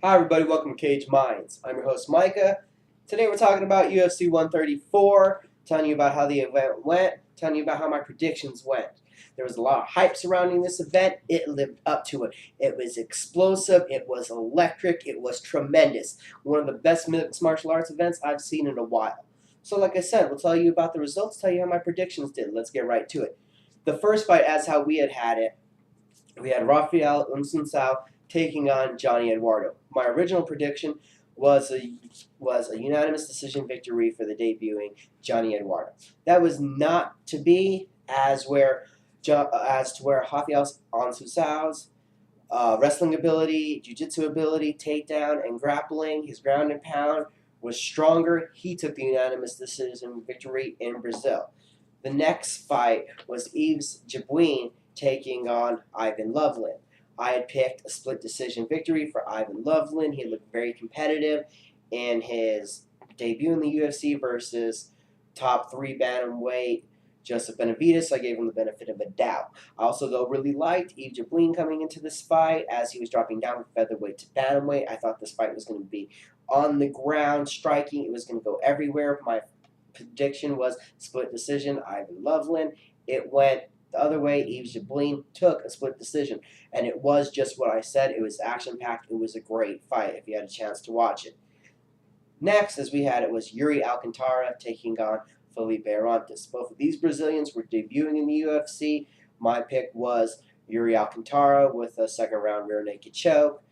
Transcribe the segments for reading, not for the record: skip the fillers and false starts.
Hi everybody, welcome to Cage Minds. I'm your host Micah. Today we're talking about UFC 134, telling you about how the event went, telling you about how my predictions went. There was a lot of hype surrounding this event. It lived up to it. It was explosive, it was electric, it was tremendous. One of the best mixed martial arts events I've seen in a while. So like I said, we'll tell you about the results, tell you how my predictions did. Let's get right to it. The first fight, as how we had it, we had Rafael Unsunsao taking on Johnny Eduardo. My original prediction was a unanimous decision victory for the debuting Johnny Eduardo. That was not to be, as to where Rafael Unsunsao's wrestling ability, jiu-jitsu ability, takedown, and grappling, his ground and pound was stronger. He took the unanimous decision victory in Brazil. The next fight was Yves Jabouin taking on Ivan Loveland. I had picked a split decision victory for Ivan Loveland. He looked very competitive in his debut in the UFC versus top 3 bantamweight Joseph Benavidez, so I gave him the benefit of a doubt. I also, though, really liked Yves Jabouin coming into this fight as he was dropping down from featherweight to bantamweight. I thought this fight was going to be on the ground, striking. It was going to go everywhere. My prediction was split decision, Ivan Loveland. It went the other way. Yves Jabouin took a split decision, and it was just what I said. It was action-packed. It was a great fight if you had a chance to watch it. Next, as we had it, was Yuri Alcantara taking on Felipe Arantes. Both of these Brazilians were debuting in the UFC. My pick was Yuri Alcantara with a second-round rear naked choke.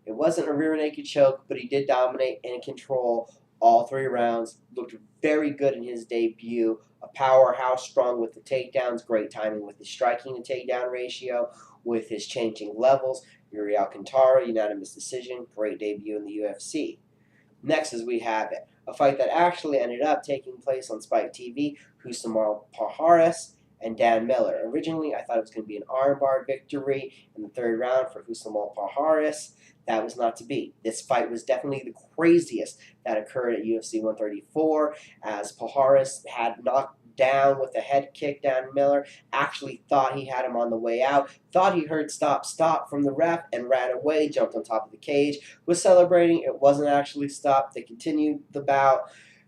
It wasn't a rear naked choke, but he did dominate and control all 3 rounds. Looked very good in his debut. A powerhouse, strong with the takedowns, great timing with his striking to takedown ratio, with his changing levels. Yuri Alcantara, unanimous decision, great debut in the UFC. Next, as we have it, a fight that actually ended up taking place on Spike TV, Husamar Pajares and Dan Miller. Originally, I thought it was going to be an armbar victory in the 3rd round for Husamar Pajares. That was not to be. This fight was definitely the craziest that occurred at UFC 134, as Pajares had knocked down with a head kick. Dan Miller actually thought he had him on the way out, thought he heard stop from the ref, and ran away, jumped on top of the cage, was celebrating. It wasn't actually stopped. They continued the bout.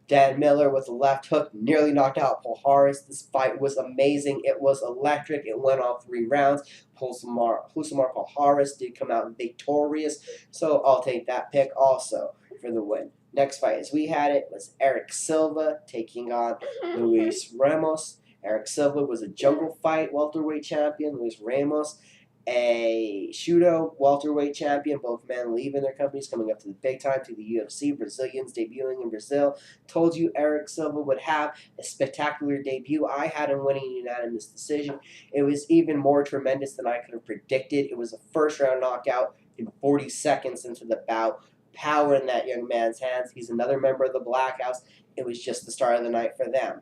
Dan Miller with a left hook nearly knocked out Pajares. This fight was amazing. It was electric. It went all 3 rounds. Husamar Pajares did come out victorious, so I'll take that pick also for the win. Next fight, as we had it, was Eric Silva taking on Luis Ramos. Eric Silva was a jungle fight welterweight champion. Luis Ramos, a Shudo welterweight champion. Both men leaving their companies, coming up to the big time, to the UFC. Brazilians debuting in Brazil. Told you Eric Silva would have a spectacular debut. I had him winning unanimous decision. It was even more tremendous than I could have predicted. It was a first-round knockout in 40 seconds into the bout. Power in that young man's hands. He's another member of the Black House. It was just the start of the night for them.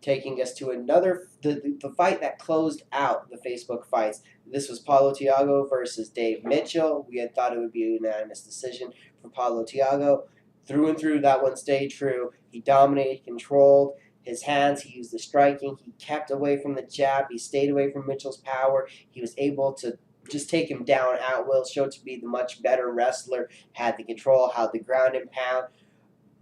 Taking us to the fight that closed out the Facebook fights. This was Paulo Thiago versus Dave Mitchell. We had thought it would be a unanimous decision for Paulo Thiago. Through and through, that one stayed true. He dominated, controlled his hands. He used the striking. He kept away from the jab. He stayed away from Mitchell's power. He was able to just take him down at will, showed to be the much better wrestler, had the control, had the ground and pound.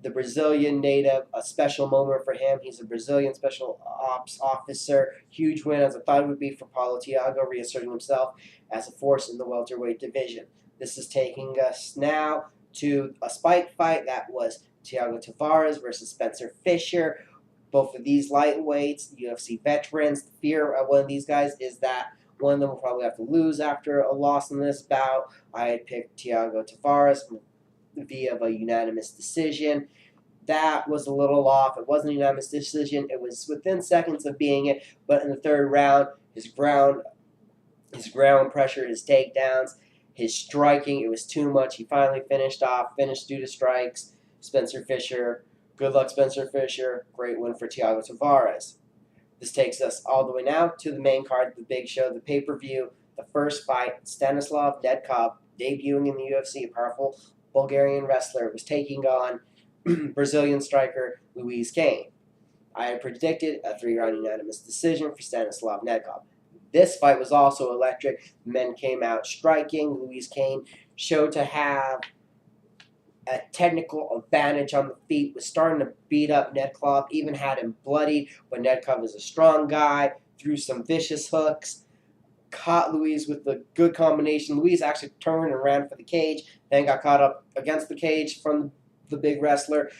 The Brazilian native, a special moment for him. He's a Brazilian special ops officer. Huge win, as I thought it would be for Paulo Thiago, reasserting himself as a force in the welterweight division. This is taking us now to a spike fight that was Thiago Tavares versus Spencer Fisher. Both of these lightweights, UFC veterans. The fear of one of these guys is that one of them will probably have to lose after a loss in this bout. I had picked Thiago Tavares via a unanimous decision. That was a little off. It wasn't a unanimous decision. It was within seconds of being it, but in the 3rd round, his ground pressure, his takedowns, his striking, it was too much. He finally finished due to strikes. Spencer Fisher, good luck, Spencer Fisher. Great win for Thiago Tavares. This takes us all the way now to the main card, the big show, the pay-per-view, the first fight. Stanislav Nedkov, debuting in the UFC, a powerful Bulgarian wrestler, was taking on Brazilian striker Luis Kane. I had predicted a 3-round unanimous decision for Stanislav Nedkov. This fight was also electric. Men came out striking. Luis Kane showed to have a technical advantage on the feet, was starting to beat up Nedkov, even had him bloodied, but Nedkov is a strong guy, threw some vicious hooks, caught Luis with a good combination. Luis actually turned and ran for the cage, then got caught up against the cage from the big wrestler,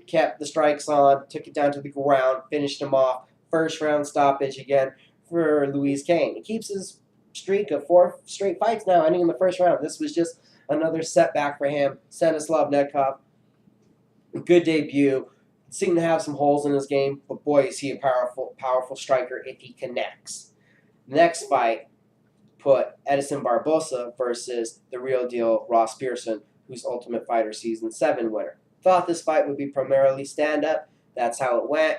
kept the strikes on, took it down to the ground, finished him off. First round stoppage again for Luis Kane. He keeps his streak of 4 straight fights now, ending in the first round. This was just another setback for him. Stanislav Nedkov, good debut. Seemed to have some holes in his game, but boy, is he a powerful striker if he connects. Next fight put Edson Barbosa versus the real deal Ross Pearson, who's Ultimate Fighter Season 7 winner. Thought this fight would be primarily stand-up. That's how it went.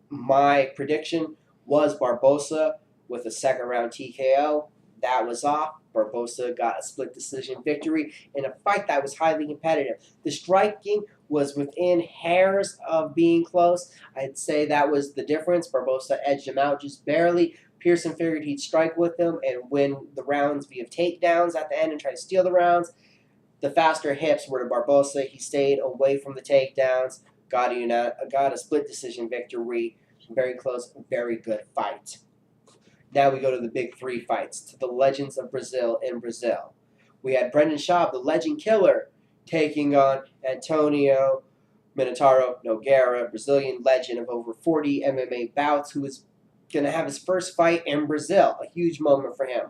My prediction was Barbosa with a second round TKO. That was off. Barbosa got a split decision victory in a fight that was highly competitive. The striking was within hairs of being close. I'd say that was the difference. Barbosa edged him out just barely. Pearson figured he'd strike with him and win the rounds via takedowns at the end and try to steal the rounds. The faster hips were to Barbosa. He stayed away from the takedowns, got a split decision victory. Very close, very good fight. Now we go to the big 3 fights, to the legends of Brazil in Brazil. We had Brendan Schaub, the legend killer, taking on Antonio Minotauro Nogueira, Brazilian legend of over 40 MMA bouts, who is going to have his first fight in Brazil. A huge moment for him.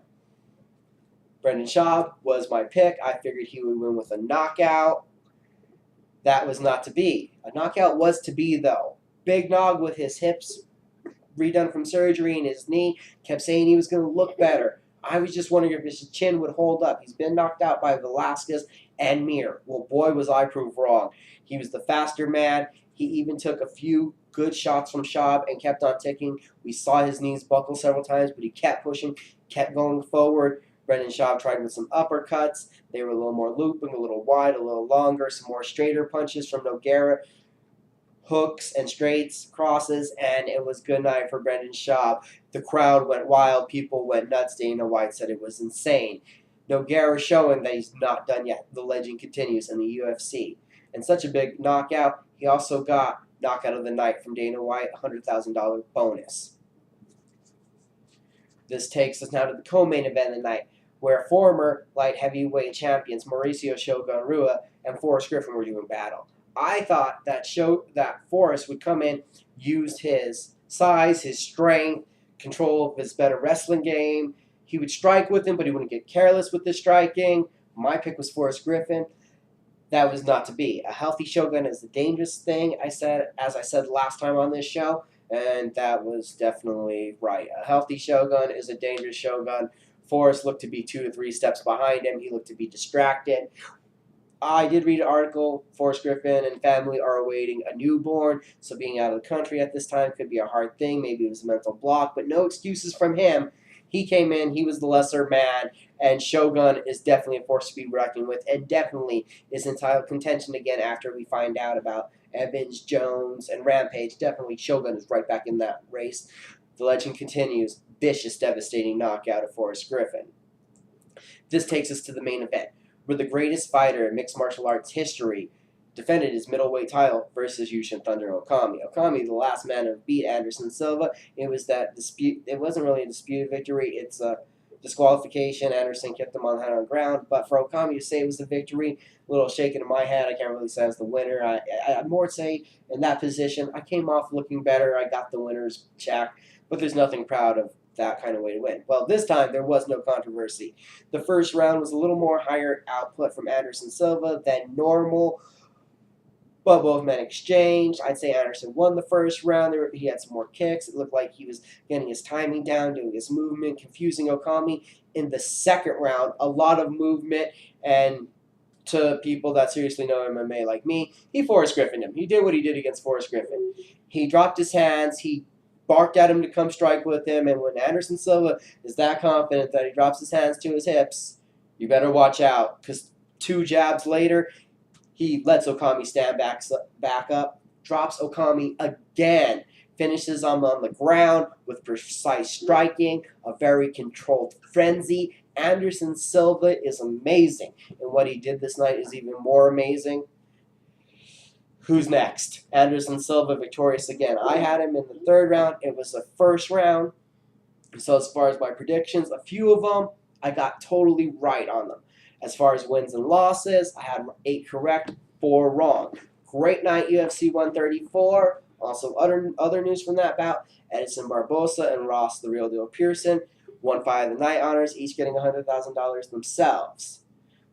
Brendan Schaub was my pick. I figured he would win with a knockout. That was not to be. A knockout was to be, though. Big Nog with his hips redone from surgery and his knee kept saying he was going to look better. I was just wondering if his chin would hold up. He's been knocked out by Velasquez and Mir. Well, boy, was I proved wrong. He was the faster man. He even took a few good shots from Schaub and kept on ticking. We saw his knees buckle several times, but he kept pushing, kept going forward. Brendan Schaub tried with some uppercuts. They were a little more looping, a little wide, a little longer, some more straighter punches from Nogueira, hooks and straights, crosses, and it was good night for Brendan Schaub. The crowd went wild. People went nuts. Dana White said it was insane. Nogueira showing that he's not done yet. The legend continues in the UFC. And such a big knockout, he also got knockout of the night from Dana White, $100,000 bonus. This takes us now to the co-main event of the night, where former light heavyweight champions Mauricio Shogun Rua and Forrest Griffin were doing battle. I thought that Forrest would come in, use his size, his strength, control of his better wrestling game. He would strike with him, but he wouldn't get careless with the striking. My pick was Forrest Griffin. That was not to be. A healthy Shogun is a dangerous thing, as I said last time on this show, and that was definitely right. A healthy Shogun is a dangerous Shogun. Forrest looked to be 2 to 3 steps behind him. He looked to be distracted. I did read an article. Forrest Griffin and family are awaiting a newborn, so being out of the country at this time could be a hard thing. Maybe it was a mental block, but no excuses from him. He came in, he was the lesser man, and Shogun is definitely a force to be reckoned with, and definitely is in title contention again after we find out about Evans, Jones, and Rampage. Definitely Shogun is right back in that race. The legend continues. Vicious, devastating knockout of Forrest Griffin. This takes us to the main event, where the greatest fighter in mixed martial arts history defended his middleweight title versus Yushin Thunder Okami. Okami, the last man to beat Anderson Silva. It was that dispute. It wasn't really a disputed victory. It's a disqualification. Anderson kept him on the head on ground. But for Okami to say it was a victory, a little shaking in my head. I can't really say I was the winner. I'd more say in that position, I came off looking better. I got the winner's check. But there's nothing proud of that kind of way to win. Well, this time there was no controversy. The first round was a little more higher output from Anderson Silva than normal, but both men exchanged. I'd say Anderson won the first round. He had some more kicks. It looked like he was getting his timing down, doing his movement, confusing Okami. In the second round, a lot of movement, and to people that seriously know MMA like me, he Forrest Griffined him. He did what he did against Forrest Griffin. He dropped his hands. He barked at him to come strike with him, and when Anderson Silva is that confident that he drops his hands to his hips, you better watch out, because 2 jabs later, he lets Okami stand back up, drops Okami again, finishes him on the ground with precise striking, a very controlled frenzy, Anderson Silva is amazing, and what he did this night is even more amazing. Who's next? Anderson Silva victorious again. I had him in the third round. It was the first round. So as far as my predictions, a few of them I got totally right on them. As far as wins and losses, I had 8 correct, 4 wrong. Great night, UFC 134. Also, other news from that bout: Edson Barbosa and Ross the Real Deal Pearson won 5 of the night honors, each getting $100,000 themselves.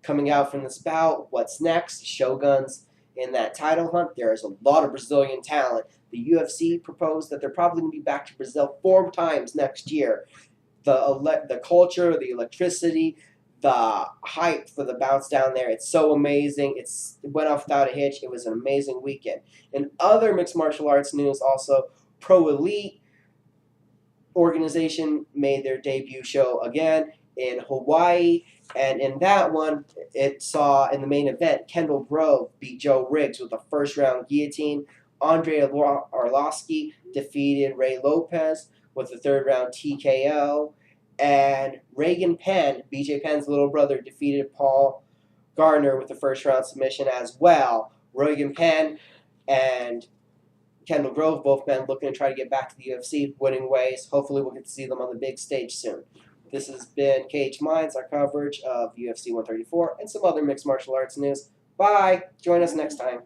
Coming out from this bout, what's next? Shoguns in that title hunt. There is a lot of Brazilian talent. The UFC proposed that they're probably going to be back to Brazil 4 times next year. The culture, the electricity, the hype for the bouts down there, it's so amazing. It went off without a hitch. It was an amazing weekend. In other mixed martial arts news, also, Pro Elite organization made their debut show again in Hawaii, and in that one, it saw in the main event, Kendall Grove beat Joe Riggs with a first-round guillotine. Andre Arlovsky defeated Ray Lopez with a third-round TKO. And Reagan Penn, BJ Penn's little brother, defeated Paul Gardner with a first-round submission as well. Reagan Penn and Kendall Grove, both men looking to try to get back to the UFC, winning ways. Hopefully we'll get to see them on the big stage soon. This has been Cage Minds, our coverage of UFC 134 and some other mixed martial arts news. Bye! Join us next time.